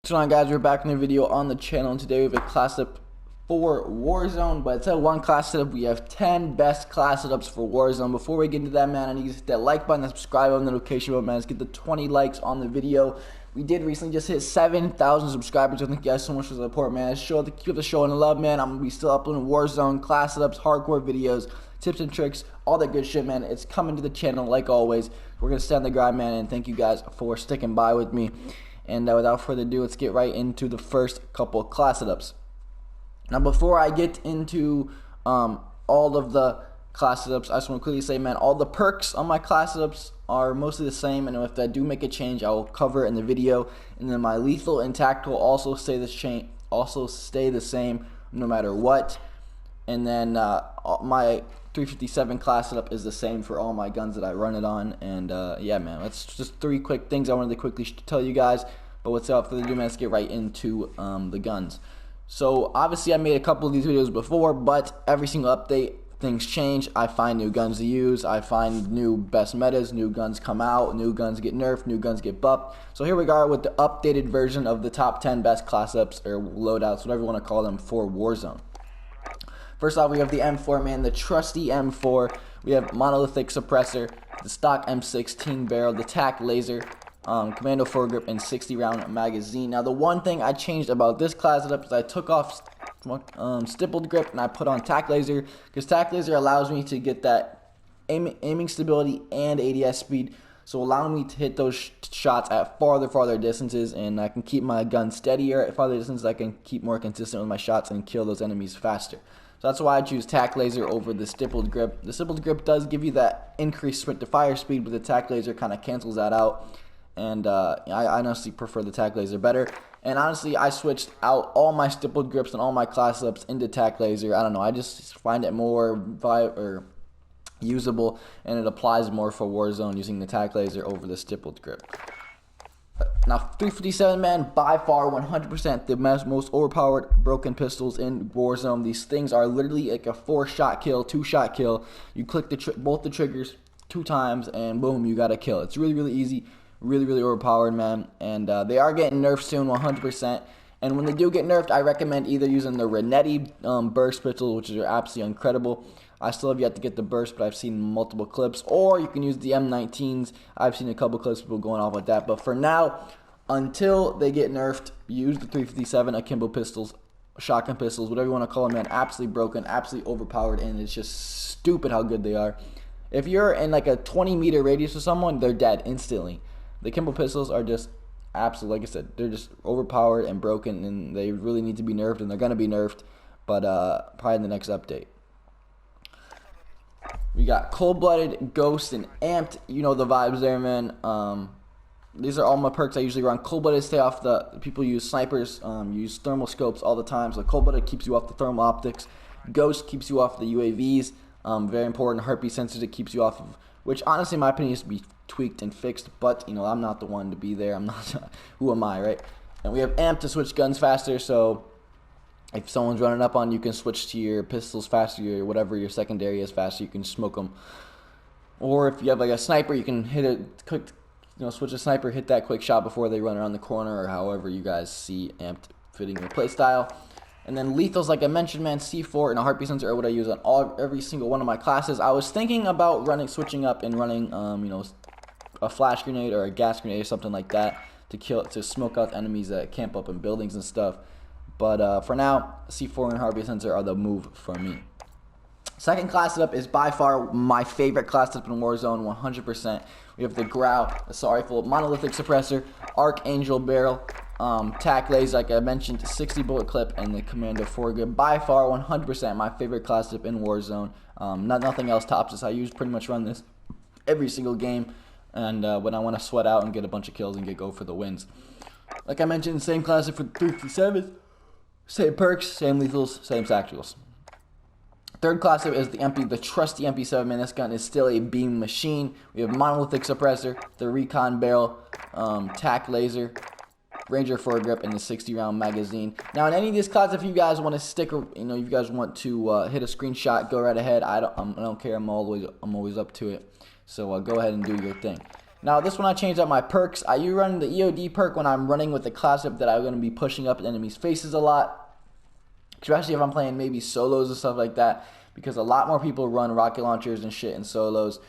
What's going on, guys? We're back in a video on the channel, and today we have a class setup for Warzone. But instead of one class setup, we have 10 best class setups for Warzone. Before we get into that, man, I need you to hit that like button, that subscribe button, the notification button, man. Let's get the 20 likes on the video. We did recently just hit 7,000 subscribers. So thank you guys so much for the support, man. Keep the show in the love, man. I'm gonna be still uploading Warzone class setups, hardcore videos, tips and tricks, all that good shit, man. It's coming to the channel like always. We're gonna stay on the grind, man, and thank you guys for sticking by with me. And without further ado, let's get right into the first couple of class setups. Now, before I get into all of the class setups, I just want to quickly say, man, all the perks on my class setups are mostly the same, and if I do make a change, I will cover it in the video. And then my lethal and tactical also stay the same no matter what. And then my 357 class setup is the same for all my guns that I run it on. And yeah, man, that's just 3 quick things I wanted to quickly tell you guys. But without further ado, man, let's get right into the guns. So obviously I made a couple of these videos before, but every single update things change. I find new guns to use, I find new best metas, new guns come out, new guns get nerfed, new guns get buffed. So here we are with the updated version of the top 10 best class ups or loadouts, whatever you want to call them, for Warzone. First off, we have the M4, man, the trusty M4. We have monolithic suppressor, the stock M16 barrel, the tac laser, commando foregrip, and 60-round magazine. Now, the one thing I changed about this class setup is I took off stippled grip and I put on tac laser, because tac laser allows me to get that aiming stability and ADS speed, so allowing me to hit those shots at farther distances, and I can keep my gun steadier at farther distances. I can keep more consistent with my shots and kill those enemies faster. So that's why I choose tac laser over the stippled grip. The stippled grip does give you that increased sprint to fire speed, but the tac laser kind of cancels that out. And I honestly prefer the tac laser better. And honestly, I switched out all my stippled grips and all my class ups into tac laser. I don't know, I just find it more usable, and it applies more for Warzone using the tac laser over the stippled grip. Now, 357, man, by far 100% the most overpowered broken pistols in Warzone. These things are literally like a 4-shot kill, 2-shot kill. You click both the triggers 2 times, and boom, you got a kill. It's really easy, really overpowered, man. And they are getting nerfed soon, 100%. And when they do get nerfed, I recommend either using the Renetti burst pistols, which are absolutely incredible. I still have yet to get the burst, but I've seen multiple clips. Or you can use the M19s. I've seen a couple clips of people going off with that. But for now, until they get nerfed, use the 357 Akimbo pistols, shotgun pistols, whatever you want to call them, man. Absolutely broken, absolutely overpowered, and it's just stupid how good they are. If you're in like a 20-meter radius of someone, they're dead instantly. The Akimbo pistols are just absolutely, like I said, they're just overpowered and broken, and they really need to be nerfed, and they're going to be nerfed, but probably in the next update. We got Cold-Blooded, Ghost, and Amped. You know the vibes there, man. These are all my perks I usually run. Cold-Blooded, stay off the people use snipers, use thermal scopes all the time. So Cold-Blooded keeps you off the thermal optics. Ghost keeps you off the UAVs. Very important. Heartbeat sensors, it keeps you off of, which honestly, in my opinion, needs to be tweaked and fixed. But you know, I'm not the one to be there. I'm not. Who am I, right? And we have Amped to switch guns faster. So if someone's running up on you, can switch to your pistols faster, or whatever your secondary is faster. You can smoke them. Or if you have like a sniper, you can hit it quick. You know, switch a sniper, hit that quick shot before they run around the corner, or however you guys see Amped fitting your playstyle. And then lethals, like I mentioned, man, C4 and a heartbeat sensor are what I use on every single one of my classes. I was thinking about switching up and running, you know, a flash grenade or a gas grenade or something like that to smoke out enemies that camp up in buildings and stuff. But for now, C4 and heartbeat sensor are the move for me. Second class setup is by far my favorite class setup in Warzone, 100%. We have the Grau, assault rifle, monolithic suppressor, Archangel barrel, tac laser, like I mentioned, 60 bullet clip, and the commando foregrip. By far, 100% my favorite class setup in Warzone. Nothing else tops this. I pretty much run this every single game, and when I want to sweat out and get a bunch of kills and go for the wins. Like I mentioned, same class setup for 357, same perks, same lethals, same tacticals. Third class setup is the trusty MP7, man. This gun is still a beam machine. We have monolithic suppressor, the recon barrel, tac laser, Ranger foregrip, and the 60-round magazine. Now, in any of these classes, if you guys want to stick, you know, if you guys want to hit a screenshot, go right ahead. I don't care. I'm always up to it. So go ahead and do your thing. Now this one I changed out my perks. I run the EOD perk when I'm running with the class up that I'm going to be pushing up in enemies' faces a lot, especially if I'm playing maybe solos and stuff like that, because a lot more people run rocket launchers and shit in solos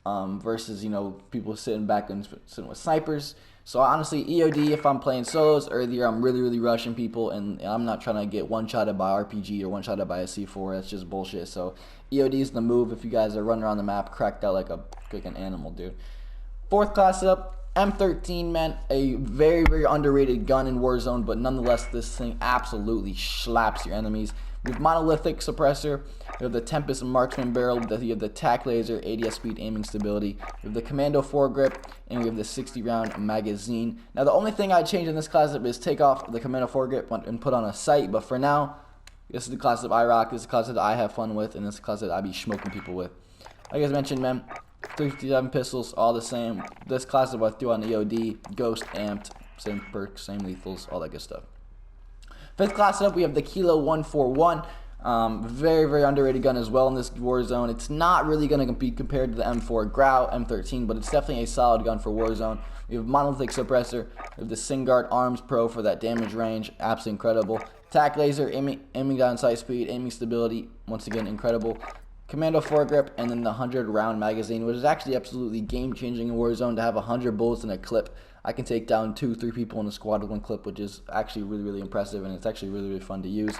versus, you know, people sitting back and sitting with snipers. So honestly, EOD, if I'm playing solos earlier, I'm really rushing people, and I'm not trying to get one-shotted by RPG or one-shotted by a C4. That's just bullshit. So EOD is the move if you guys are running around the map cracked out like an animal, dude. Fourth class up, M13, man. A very underrated gun in Warzone, but nonetheless, this thing absolutely slaps your enemies. We have monolithic suppressor, we have the Tempest marksman barrel, you have the tac laser, ADS speed, aiming stability, we have the commando foregrip, and we have the 60-round magazine. Now the only thing I change in this class up is take off the commando foregrip and put on a sight, but for now, this is the class that I rock, this is the class that I have fun with, and this is the class that I be smoking people with. Like I mentioned, man, 357 pistols, all the same. This class that I threw on EOD, Ghost, Amped, same perks, same lethals, all that good stuff. Fifth class up, we have the Kilo 141. Very underrated gun as well in this Warzone. It's not really going to be compared to the M4 Grau, M13, but it's definitely a solid gun for Warzone. We have monolithic suppressor. We have the Singard Arms Pro for that damage range, absolutely incredible. Tac laser, aiming down sight speed, aiming stability, once again incredible. Commando foregrip, and then the 100-round magazine, which is actually absolutely game-changing in Warzone to have 100 bullets in a clip. I can take down 2-3 people in a squad with one clip, which is actually really impressive, and it's actually really fun to use.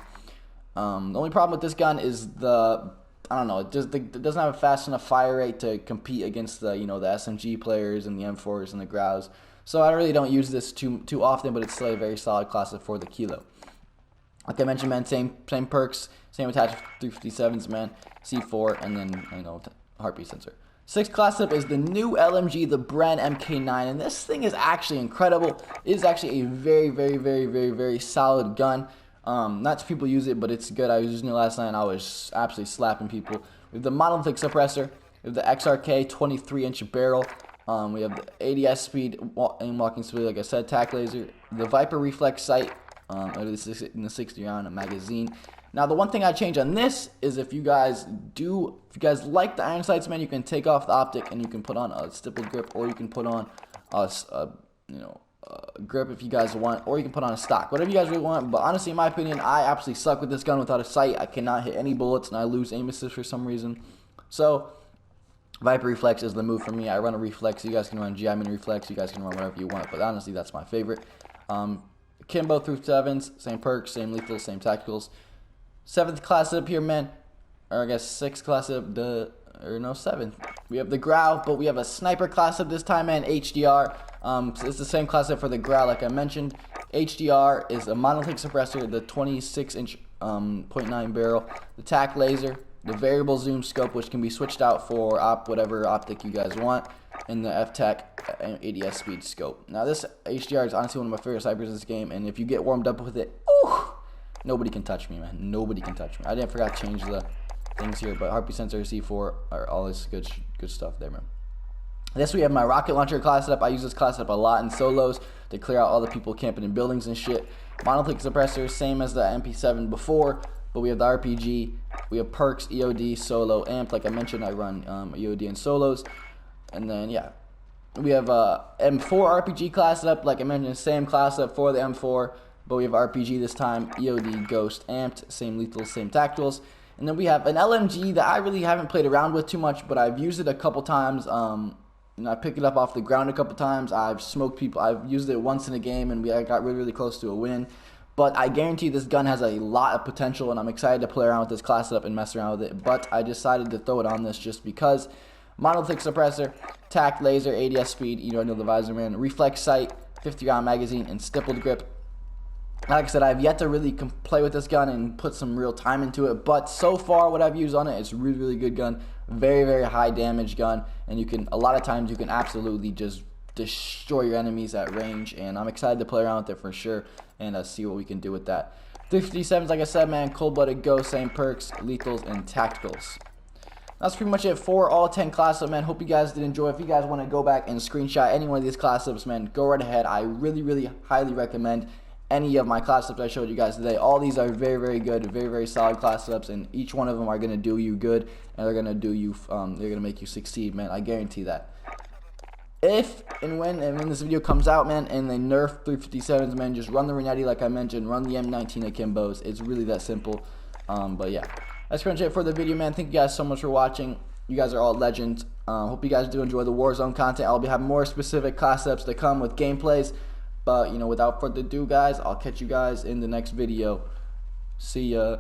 The only problem with this gun is I don't know, it doesn't have a fast enough fire rate to compete against the, you know, the SMG players and the M4s and the Graus. So I really don't use this too often, but it's still a very solid class for the Kilo. Like I mentioned, man, same perks, same attached 357s, man, C4, and then, you know, heartbeat sensor. Sixth class up is the new LMG, the Bruen MK9, and this thing is actually incredible. It is actually a very solid gun. Not too people use it, but it's good. I was using it last night, and I was absolutely slapping people. We have the monolithic suppressor. We have the XRK 23-inch barrel. We have the ADS speed, aim walking speed, like I said, tac laser. The Viper reflex sight, in the 60-round magazine. Now, the one thing I change on this is if you guys like the iron sights, man, you can take off the optic and you can put on a stippled grip, or you can put on a grip if you guys want, or you can put on a stock, whatever you guys really want. But honestly, in my opinion, I absolutely suck with this gun without a sight. I cannot hit any bullets, and I lose aim assist for some reason. So Viper reflex is the move for me. I run a reflex. You guys can run GI mini reflex. You guys can run whatever you want, but honestly, that's my favorite. Akimbo through 7s, same perks, same lethals, same tacticals. 7th class up here, man, or I guess 6th class up, 7th. We have the Grau, but we have a sniper class up this time, man, HDR. So it's the same class up for the Grau, like I mentioned. HDR is a monolithic suppressor, the 26-inch .9 barrel, the tac laser, the variable zoom scope, which can be switched out for whatever optic you guys want, and the FTAC ADS speed scope. Now, this HDR is honestly one of my favorite snipers in this game, and if you get warmed up with it, nobody can touch me, man. Nobody can touch me. I didn't forget to change the things here, but heartbeat sensor, C4, are all this good stuff there, man. Next, we have my rocket launcher class setup. I use this class setup a lot in solos to clear out all the people camping in buildings and shit. Monolithic suppressor, same as the MP7 before, but we have the RPG. We have perks, EOD, solo, amped. Like I mentioned, I run EOD and solos. And then, yeah, we have M4 RPG class setup. Like I mentioned, same class setup for the M4. But we have RPG this time, EOD, Ghost, Amped, same lethals, same tacticals. And then we have an LMG that I really haven't played around with too much, but I've used it a couple times. I picked it up off the ground a couple times. I've smoked people. I've used it once in a game, and I got really close to a win. But I guarantee this gun has a lot of potential, and I'm excited to play around with this class setup and mess around with it. But I decided to throw it on this just because. Monolithic suppressor, tac laser, ADS speed, you know the visor, man, reflex sight, 50-round magazine, and stippled grip. Like I said, I've yet to really play with this gun and put some real time into it, but so far what I've used on it, it's a really good gun, very high damage gun, and a lot of times you can absolutely just destroy your enemies at range, and I'm excited to play around with it for sure and see what we can do with that. 357s, like I said, man, cold-blooded go, same perks, lethals, and tacticals. That's pretty much it for all 10 class ups, man. Hope you guys did enjoy. If you guys want to go back and screenshot any one of these class ups, man, go right ahead. I really highly recommend any of my class ups I showed you guys today. All these are very good, very solid class ups, and each one of them are gonna do you good, and they're gonna make you succeed, man. I guarantee that. if and when this video comes out, man, and they nerf 357s, man, just run the Renetti like I mentioned, run the M19 Akimbos. It's really that simple. But yeah, that's pretty much it for the video, man. Thank you guys so much for watching. You guys are all legends. Hope you guys do enjoy the Warzone content. I'll be having more specific class setups to come with gameplays. But, you know, without further ado, guys, I'll catch you guys in the next video. See ya.